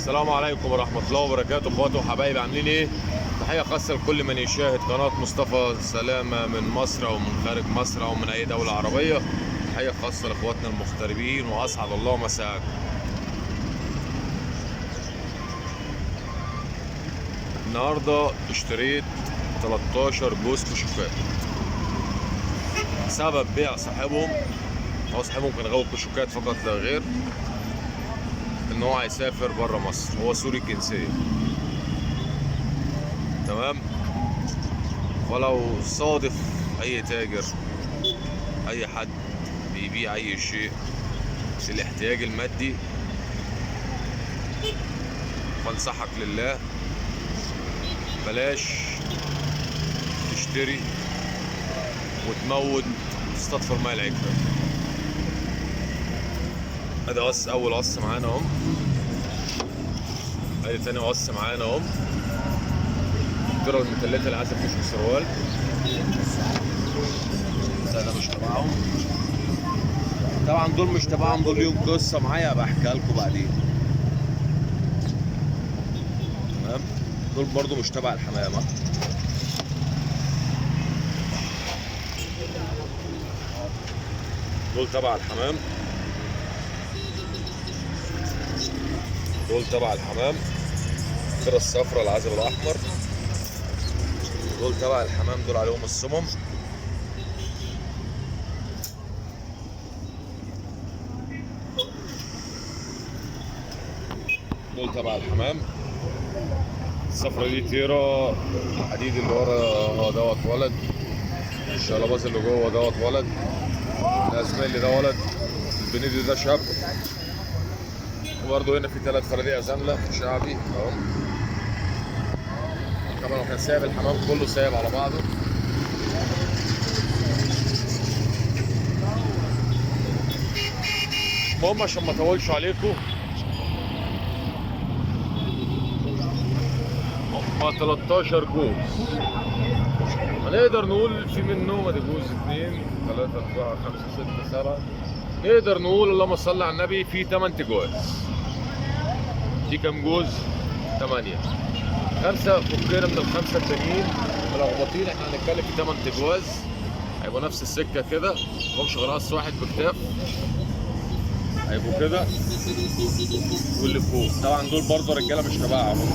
السلام عليكم ورحمة الله وبركاته، اخواتي وحبايبي، عاملين ايه؟ تحية خاصة لكل من يشاهد قناة مصطفى سلامة من مصر او من خارج مصر او من اي دولة عربية. تحية خاصة لاخواتنا المغتربين واسعد الله مساءكم. النهاردة اشتريت 13 جوز كشوفات. سبب بيع صاحبهم، هو صاحبهم كان غاوي كشوفات فقط لا غير، ان هو هيسافر بره مصر. هو سوري الجنسية، تمام. ولو صادف اي تاجر، اي حد بيبيع اي شيء للاحتياج المادي، فانصحك لله بلاش تشتري وتموت وتستطفر ماء العكرة. ادي قص، اول قص معانا اهو، ادي تاني قص معانا اهو. الذرة المثلثة اللي عايزة فيش السروال ده مش تبعهم طبعا، دول مش تبعهم، دول ليهم قصة معايا هبقى احكيها لكم بعدين، تمام. دول برضو مش تبع الحمامة، دول تبع الحمام، دول تبع الحمام. الذرة الصفراء العزب الأحمر دول تبع الحمام، دول عليهم السمم. دول تبع الحمام. الصفرة دي تيرا، الحديد اللي ورا دوت ولد، الشلباز اللي جوه دوت ولد، الازميلي ده ولد، البنيدي ده شاب. وبرضه هنا في 3 فنادق زملة شعبي اهو. طبعا هو كان سايب الحمام كله سايب على بعضه. المهم عشان ما اطولش عليكم، هما 13 جوز. هنقدر نقول في منهم ادي جوز 2 3 4 5 6 7، نقدر نقول اللهم صل على النبي في 8 جواز. في كام جوز؟ 8. 5 فكينا من ال5 التانيين ملخبطين. احنا هنتكلم في 8 جواز، هيبقوا نفس السكه كده، مهمش غير قص واحد بكتاف، هيبقوا كده. واللي فوق طبعا دول برضه رجاله مش تبعهم،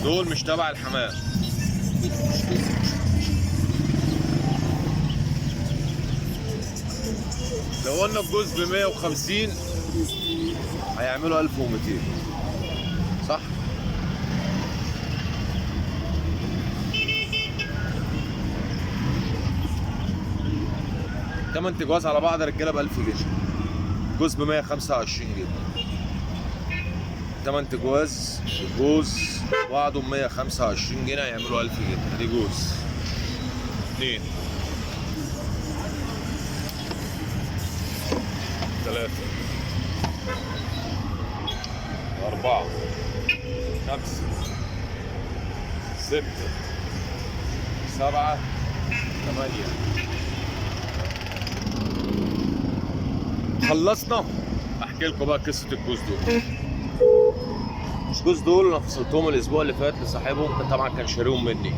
دول مش تبع الحمام. لو قلنا الجوز ب 150 هيعملوا 1200، صح؟ تمن جواز على بعض يا رجاله ب 1000 جنيه. جوز ب 125 جنيه. 8 جواز، جوز بعضه ب 125 جنيه هيعملوا 1000 جنيه. ادي جوز 2 3 4 5 6 7 8. خلصنا. احكي لكم بقى قصه الجوز دول. الجوز دول انا فصلتهم الاسبوع اللي فات لصاحبهم، طبعا كان شاريهم مني.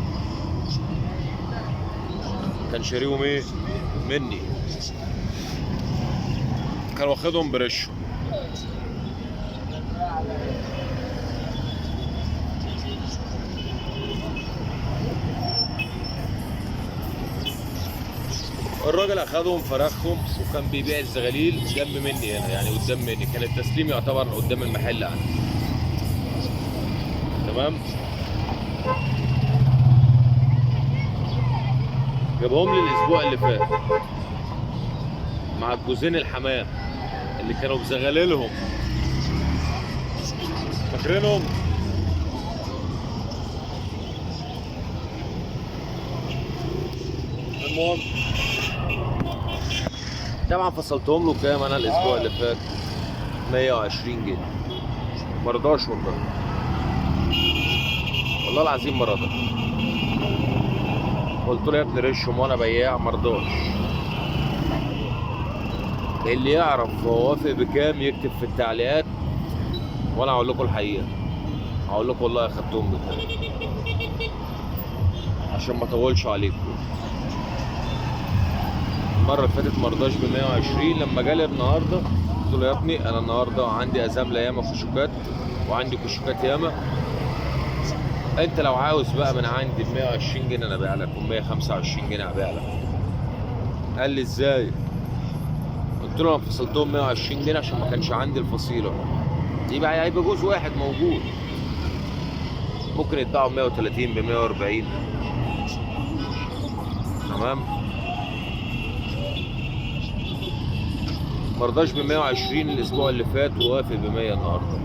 كان شاريهم ايه؟ مني. كان واخدهم برشهم. الراجل اخدهم فرخهم وكان بيبيع الزغاليل جنب مني هنا، يعني قدام مني، كان التسليم يعتبر قدام المحل عندي، تمام. جابهم لي الاسبوع اللي فات مع الجوزين الحمام اللي كانوا بزغاليلهم، فاكرينهم؟ المهم طبعا فصلتهم له كام انا الاسبوع اللي فات؟ 120 جنيه. مرضاش والله، والله العظيم مرضى. قلت له يا ابني رشهم وانا بياع، مرضاش. اللي يعرف هو وافق بكام يكتب في التعليقات وانا هقول لكم الحقيقه، هقول لكم والله اخدتهم بالتاني عشان ما اطولش عليكم. المره اللي فاتت مرضاش ب 120، لما جالي النهارده قلت له يا ابني انا النهارده عندي ازامله ياما كشوكات وعندي كشوكات ياما، انت لو عاوز بقى من عندي ب 120 جنيه انا ابيع لك، و 125 جنيه ابيع لك. قال لي ازاي؟ قلت له انا فصلتهم 120 جنيه عشان ما كانش عندي الفصيله، يبقى هيبقى جوز واحد موجود ممكن يتباعوا ب 130 ب 140. تمام. مرضاش ب 120 الاسبوع اللي فات ووافق ب 100 النهارده.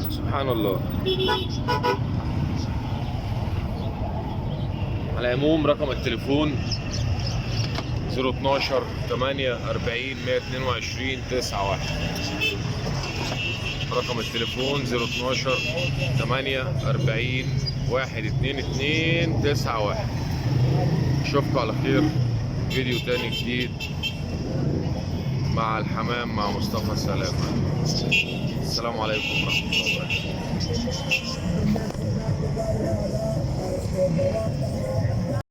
سبحان الله. على العموم رقم التليفون 012 8 40 122 91. رقم التليفون 012 8 40 122 91. اشوفكم على خير فيديو تاني جديد مع الحمام مع مصطفى سلامة. السلام عليكم ورحمة الله وبركاته.